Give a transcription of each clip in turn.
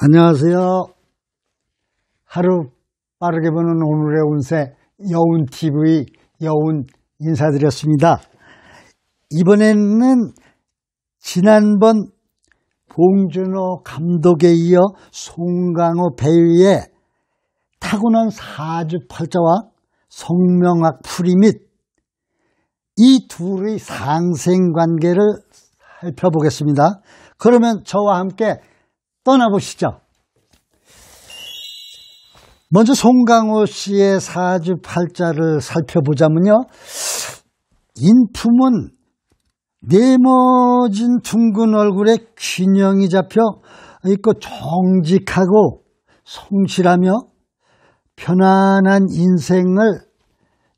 안녕하세요. 하루 빠르게 보는 오늘의 운세 여운TV 여운 인사드렸습니다. 이번에는 지난번 봉준호 감독에 이어 송강호 배우의 타고난 사주팔자와 성명학 풀이 및 이 둘의 상생관계를 살펴보겠습니다. 그러면 저와 함께 떠나보시죠. 먼저 송강호 씨의 사주팔자를 살펴보자면요. 인품은 네모진 둥근 얼굴에 균형이 잡혀 있고 정직하고 성실하며 편안한 인생을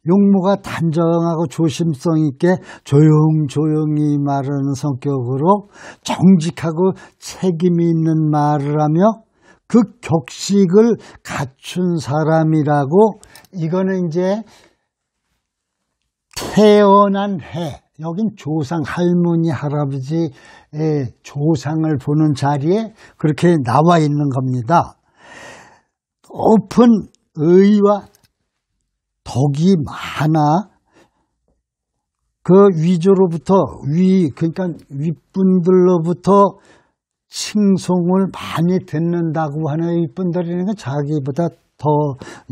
용모가 단정하고 조심성 있게 조용조용히 말하는 성격으로 정직하고 책임이 있는 말을 하며 그 격식을 갖춘 사람이라고. 이거는 이제 태어난 해, 여긴 조상, 할머니, 할아버지의 조상을 보는 자리에 그렇게 나와 있는 겁니다. 높은 의와 덕이 많아 그 위조로부터 그러니까 윗분들로부터 칭송을 많이 듣는다고 하는 윗분들이니까 자기보다 더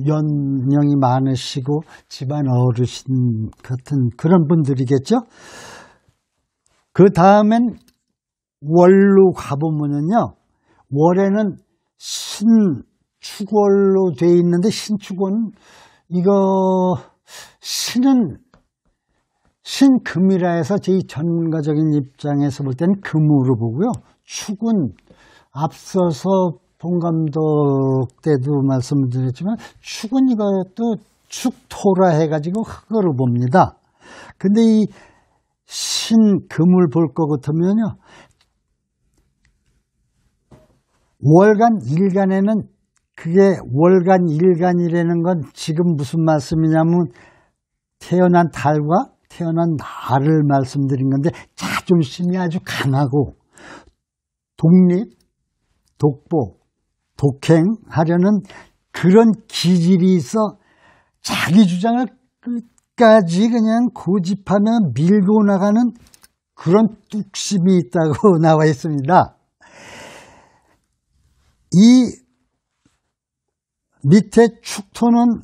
연령이 많으시고 집안 어르신 같은 그런 분들이겠죠. 그 다음엔 월로 가보면요, 월에는 신축월로 돼 있는데, 신축월은 이거 신은 신금이라 해서 제 전문가적인 입장에서 볼 때는 금으로 보고요. 축은 앞서서 봉 감독 때도 말씀드렸지만 축은 이것도 축토라 해가지고 흙으로 봅니다. 근데 이 신금을 볼 것 같으면요, 월간 일간에는, 그게 월간 일간이라는 건 지금 무슨 말씀이냐면 태어난 달과 태어난 날을 말씀드린 건데, 자존심이 아주 강하고 독립, 독보, 독행하려는 그런 기질이 있어 자기 주장을 끝까지 그냥 고집하며 밀고 나가는 그런 뚝심이 있다고 나와 있습니다. 이 밑에 축토는,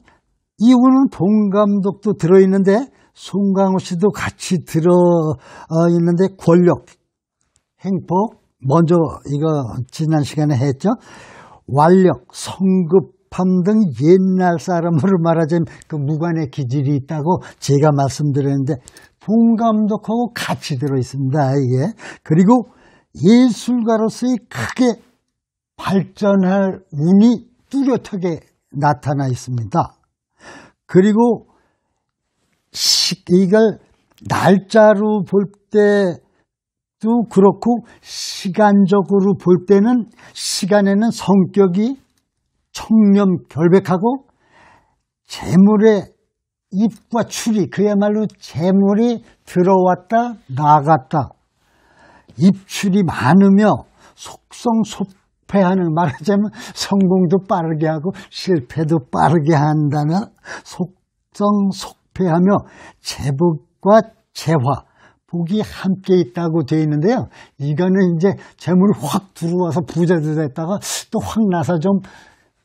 이유는 봉 감독도 들어있는데 송강호 씨도 같이 들어있는데, 권력, 행복, 먼저 이거 지난 시간에 했죠. 완력, 성급함 등 옛날 사람으로 말하자면 그 무관의 기질이 있다고 제가 말씀드렸는데 봉 감독하고 같이 들어있습니다. 이게. 그리고 예술가로서의 크게 발전할 운이 뚜렷하게 나타나 있습니다. 그리고 이걸 날짜로 볼 때도 그렇고 시간적으로 볼 때는, 시간에는 성격이 청렴 결백하고 재물의 입과 출이, 그야말로 재물이 들어왔다 나갔다, 입출이 많으며 속성속패하는, 말하자면 성공도 빠르게 하고 실패도 빠르게 한다는, 속성속패하며 재복과 재화, 복이 함께 있다고 되어 있는데요. 이거는 이제 재물이 확 들어와서 부자도 됐다가 또 확 나서 좀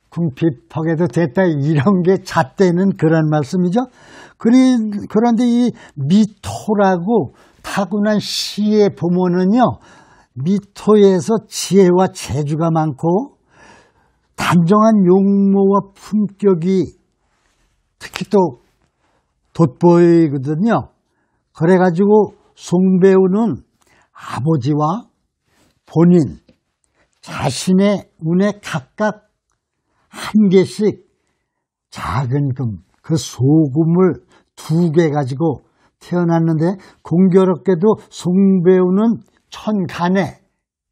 궁핍하게도 됐다, 이런 게 잣대는 그런 말씀이죠. 그런데 이 미토라고 타고난 시에 보면은요, 미토에서 지혜와 재주가 많고 단정한 용모와 품격이 특히 또 돋보이거든요. 그래가지고 송 배우는 아버지와 본인 자신의 운에 각각 한 개씩 작은 금, 그 소금을 2개 가지고 태어났는데, 공교롭게도 송 배우는 천간에,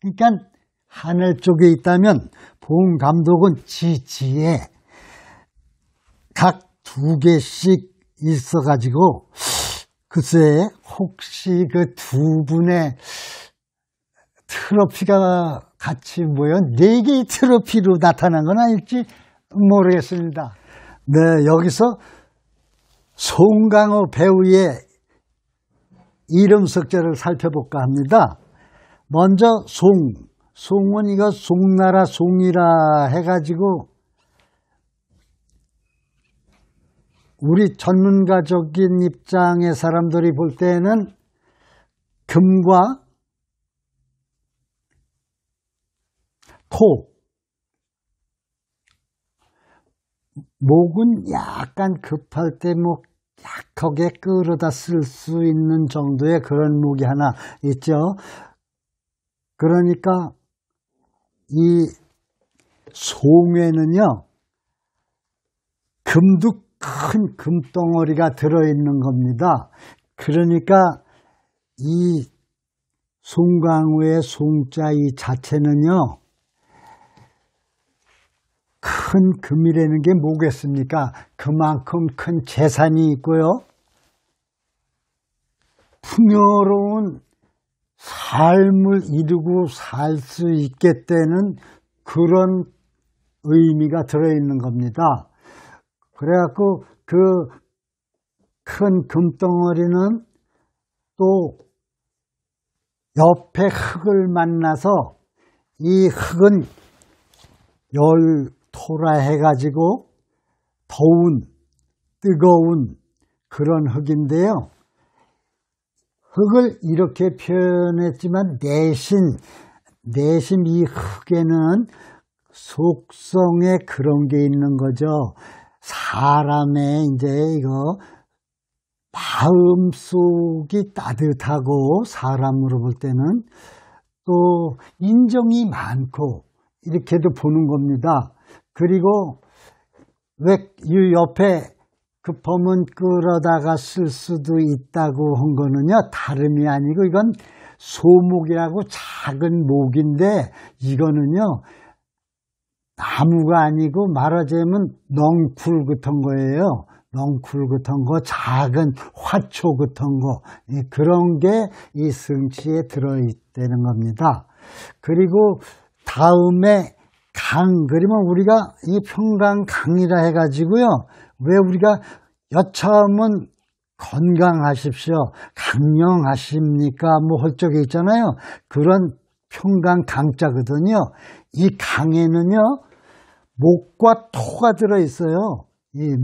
그러니까 하늘 쪽에 있다면 봉 감독은 지지에 각 2개씩 있어가지고, 글쎄 혹시 그 두 분의 트로피가 같이 모여 4개의 트로피로 나타난 건 아닐지 모르겠습니다. 네, 여기서 송강호 배우의 이름 석자를 살펴볼까 합니다. 먼저 송은 이거 송나라 송이라 해가지고 우리 전문가적인 입장의 사람들이 볼 때는 금과 토, 목은 약간 급할 때 약하게 끌어다 쓸 수 있는 정도의 그런 목이 하나 있죠. 그러니까 이 송에는요, 금도 큰 금덩어리가 들어있는 겁니다. 그러니까 이 송강호의 송자 이 자체는요, 큰 금이라는 게 뭐겠습니까? 그만큼 큰 재산이 있고요. 풍요로운 삶을 이루고 살 수 있게 되는 그런 의미가 들어있는 겁니다. 그래갖고 그 큰 금덩어리는 또 옆에 흙을 만나서 이 흙은 열토라 해가지고 더운 뜨거운 그런 흙인데요. 흙을 이렇게 표현했지만 내심 이 흙에는 속성에 그런 게 있는 거죠. 사람의 이제 이거 마음속이 따뜻하고 사람으로 볼 때는 또 인정이 많고 이렇게도 보는 겁니다. 그리고 왜 이 옆에 그 범은 끌어다가 쓸 수도 있다고 한 거는요, 다름이 아니고 이건 소목이라고 작은 목인데 이거는요, 나무가 아니고 말하자면 넝쿨 같은 거예요. 넝쿨 같은 거, 작은 화초 같은 거, 그런 게 이 성치에 들어있다는 겁니다. 그리고 다음에 강, 그러면 우리가 이 평강강이라 해가지고요, 왜 우리가 여차하면 건강하십시오, 강령하십니까, 뭐 할 적에 있잖아요. 그런 평강강자거든요. 이 강에는요, 목과 토가 들어있어요. 이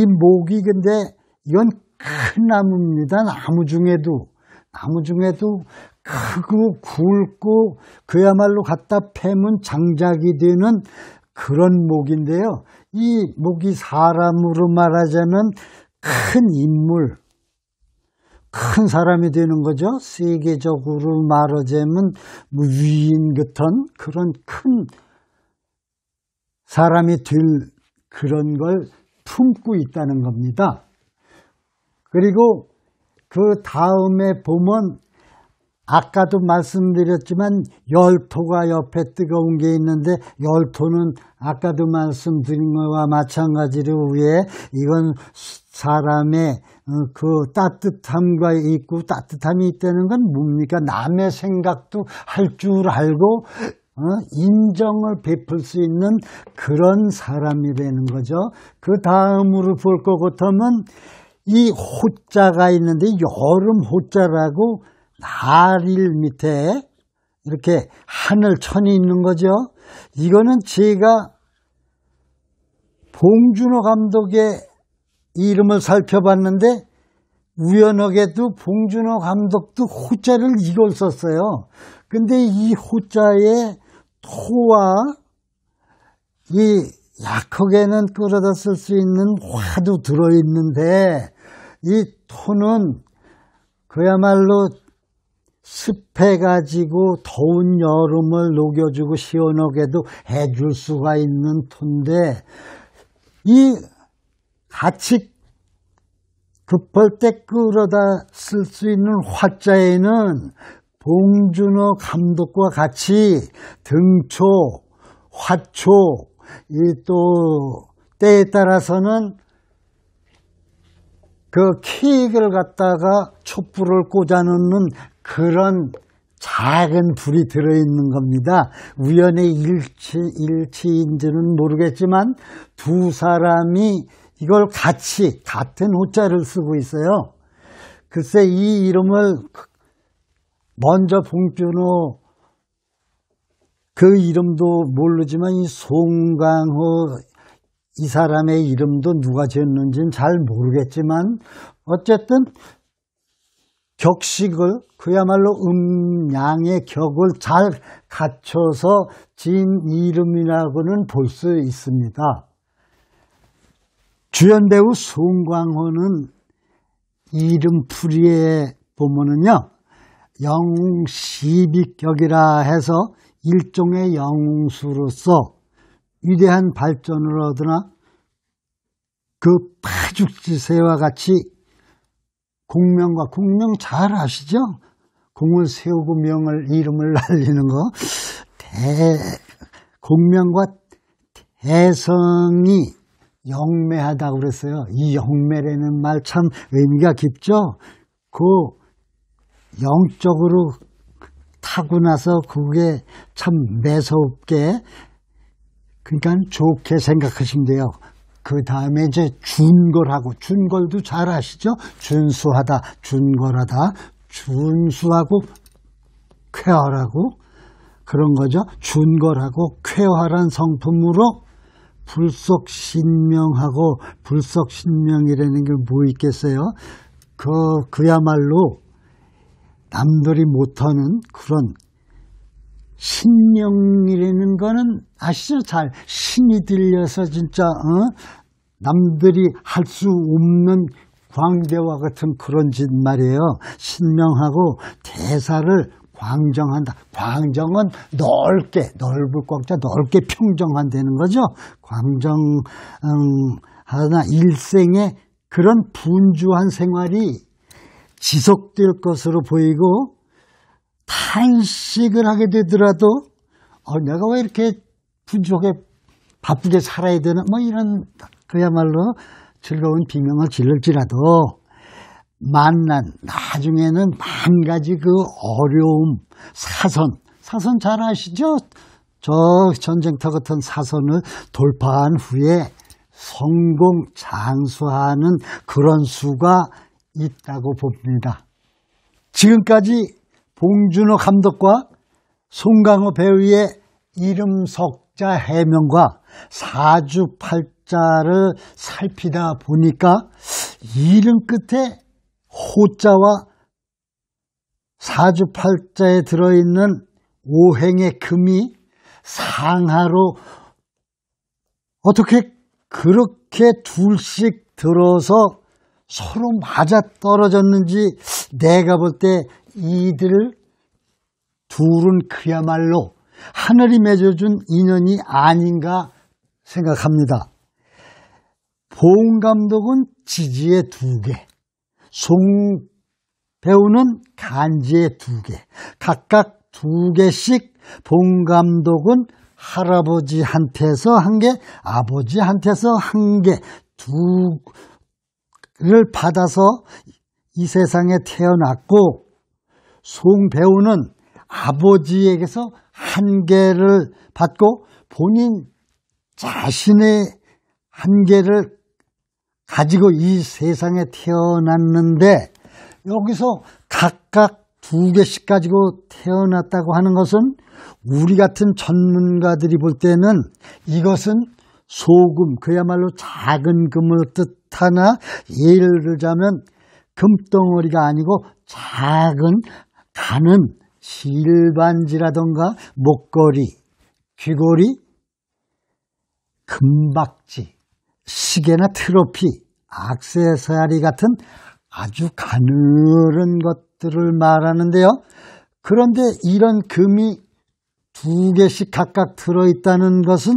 목이 근데 이건 큰 나무입니다. 나무 중에도 크고 굵고 그야말로 갖다 패면 장작이 되는 그런 목인데요. 이 목이 사람으로 말하자면 큰 인물, 큰 사람이 되는 거죠. 세계적으로 말하자면 뭐 위인 같은 그런 큰 사람이 될 그런 걸 품고 있다는 겁니다. 그리고 그 다음에 보면 아까도 말씀드렸지만 열토가 옆에 뜨거운 게 있는데 열토는 아까도 말씀드린 것과 마찬가지로 위에 이건 사람의 그 따뜻함과 있고 따뜻함이 있다는 건 뭡니까? 남의 생각도 할 줄 알고 인정을 베풀 수 있는 그런 사람이라는 거죠. 그 다음으로 볼 것 같으면 이 호자가 있는데 여름 호자라고 날일 밑에 이렇게 하늘천이 있는 거죠. 이거는 제가 봉준호 감독의 이름을 살펴봤는데 우연하게도 봉준호 감독도 호자를 이걸 썼어요. 근데 이 호자에 토와 이 약하게는 끌어다 쓸 수 있는 화도 들어있는데 이 토는 그야말로 습해가지고 더운 여름을 녹여주고 시원하게도 해줄 수가 있는 토인데 이 같이 급할 때 끌어다 쓸 수 있는 화자에는 봉준호 감독과 같이 등초, 화초, 이 또 때에 따라서는 그 케이크를 갖다가 촛불을 꽂아 놓는 그런 작은 불이 들어있는 겁니다. 우연의 일치인지는 모르겠지만 두 사람이 이걸 같이 같은 호자를 쓰고 있어요. 글쎄 이 이름을 먼저 봉준호 그 이름도 모르지만 이 송강호 이 사람의 이름도 누가 지었는지는 잘 모르겠지만 어쨌든 격식을 그야말로 음양의 격을 잘 갖춰서 지은 이름이라고는 볼 수 있습니다. 주연 배우 송강호는 이름풀이에 보면은요 영웅시비격이라 해서 일종의 영웅수로서 위대한 발전을 얻으나 그 파죽지세와 같이 공명 잘 아시죠? 공을 세우고 이름을 날리는 거. 공명과 대성이 영매하다고 그랬어요. 이 영매라는 말 참 의미가 깊죠? 그 영적으로 타고나서 그게 참 매섭게 그러니까 좋게 생각하시면 돼요. 그 다음에 이제 준걸도 잘 아시죠? 준수하다, 준걸하다, 준수하고 쾌활하고 그런 거죠. 준걸하고 쾌활한 성품으로 불속신명하고 불속신명이라는 게 뭐 있겠어요? 그야말로 남들이 못하는 그런 신명이라는 거는 아시죠? 잘 신이 들려서 진짜 남들이 할 수 없는 광대와 같은 그런 짓 말이에요. 신명하고 대사를 광정한다. 광정은 넓을 광자 넓게 평정한다는 거죠. 광정하나 일생에 그런 분주한 생활이 지속될 것으로 보이고 탄식을 하게 되더라도 내가 왜 이렇게 분주하게 바쁘게 살아야 되나 뭐 이런 그야말로 즐거운 비명을 지를지라도 나중에는 만 가지 그 어려움 사선 잘 아시죠? 저 전쟁터 같은 사선을 돌파한 후에 성공 장수하는 그런 수가 있다고 봅니다. 지금까지 봉준호 감독과 송강호 배우의 이름석자 해명과 사주팔자를 살피다 보니까 이름 끝에 호자와 사주팔자에 들어있는 오행의 금이 상하로 어떻게 그렇게 둘씩 들어서 서로 맞아 떨어졌는지 내가 볼 때 이들 둘은 그야말로 하늘이 맺어준 인연이 아닌가 생각합니다. 봉 감독은 지지의 2개, 송 배우는 간지의 2개, 각각 2개씩 봉 감독은 할아버지한테서 1개, 아버지한테서 1개, 2를 받아서 이 세상에 태어났고 송 배우는 아버지에게서 1개를 받고 본인 자신의 1개를 가지고 이 세상에 태어났는데 여기서 각각 2개씩 가지고 태어났다고 하는 것은 우리 같은 전문가들이 볼 때는 이것은 소금, 그야말로 작은 금을 뜻하나 예를 들자면 금덩어리가 아니고 작은 가는 실반지라던가 목걸이, 귀걸이, 금박지, 시계나 트로피, 액세서리 같은 아주 가늘은 것들을 말하는데요. 그런데 이런 금이 2개씩 각각 들어있다는 것은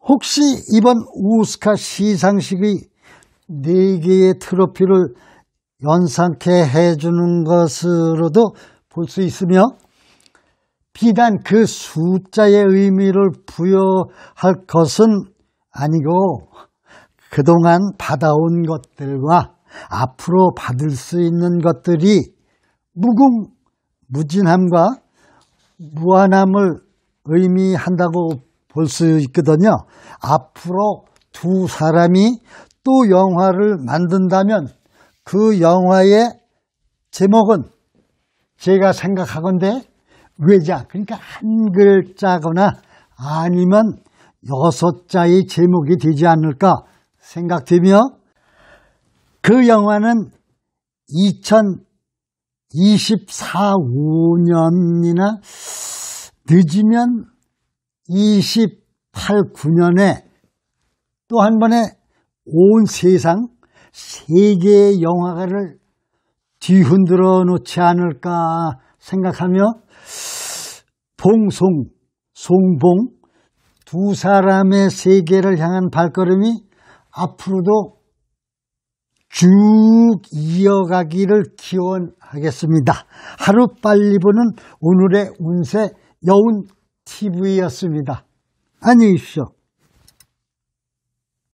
혹시 이번 오스카 시상식의 4개의 트로피를 연상케 해주는 것으로도 볼 수 있으며 비단 그 숫자의 의미를 부여할 것은 아니고 그동안 받아온 것들과 앞으로 받을 수 있는 것들이 무진함과 무한함을 의미한다고 볼 수 있거든요. 앞으로 두 사람이 또 영화를 만든다면 그 영화의 제목은 제가 생각하건대 외자, 그러니까 한 글자거나 아니면 6자의 제목이 되지 않을까 생각되며, 그 영화는 2024, 5년이나 늦으면 28, 9년에 또 한 번에 온 세상 세계의 영화가를 뒤흔들어 놓지 않을까 생각하며, 봉송, 송봉 두 사람의 세계를 향한 발걸음이 앞으로도 쭉 이어가기를 기원하겠습니다. 하루빨리 보는 오늘의 운세 여운TV였습니다. 안녕히 계십시오.